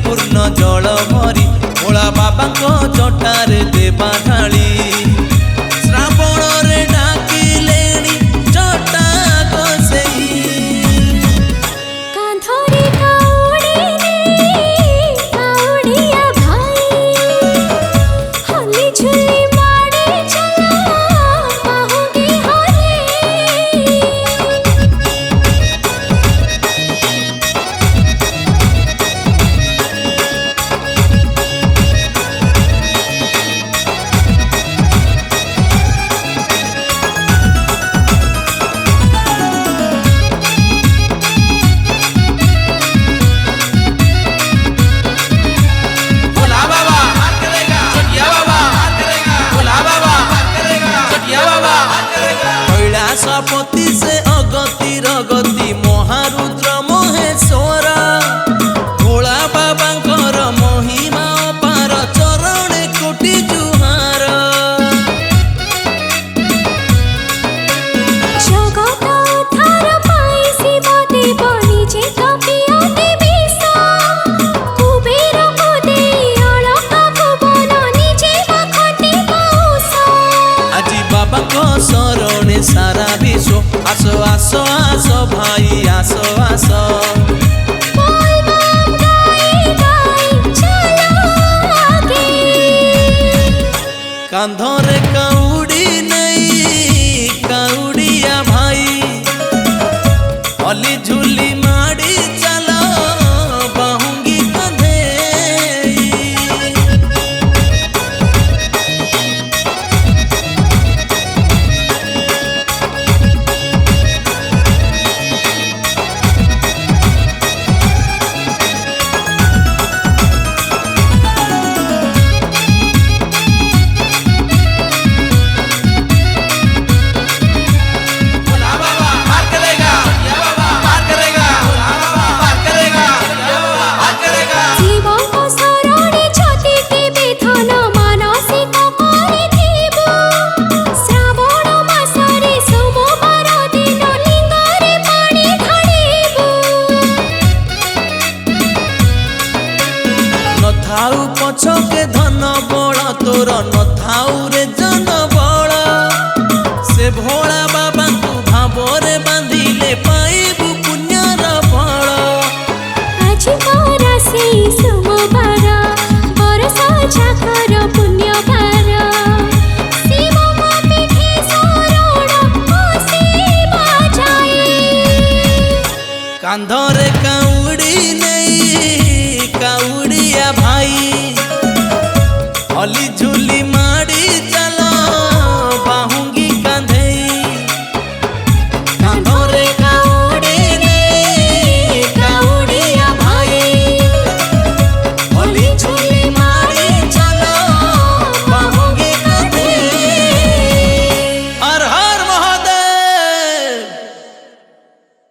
पूर्ण जल भरी भोला बाबा को जटार देवा ढाली श्रावण रे डाकिलेनी जटा गोसेई कांधरे काउडी रे काउडिया भाई हली झुली मारे चला पाहुगे हरे कैलाशपति से अगति रगति महारुद्र महेश्वर भोला बाबांकर महिमा अपार चरण कोटि जुहार जगत उद्धार पाई शिव देव निजे कपियते विष कुबेर को देई अलका भुवन निजे मखति पाउस আজি बाबा को शरणे सारा विश्व आसो आसो आसो भाई आसो आसो बोल बम गाई गाई चलो आगे कांधरे काउडी नहीं काउडिया भाई हली झुली माड़ी चलो बाहुंगी कंधे नथाऊ पछके धन बड़ तोर नथाऊ रे जन बड़ से भोला बाबा को भावरे बांधिले पाइबु पुण्यर फल आज बरसे सोमवार बरस झाकर पुण्य भार शिव म पीठे शरण बसिबा जाए कांधरे काउडी नहीं काउडिया भाई हली झुली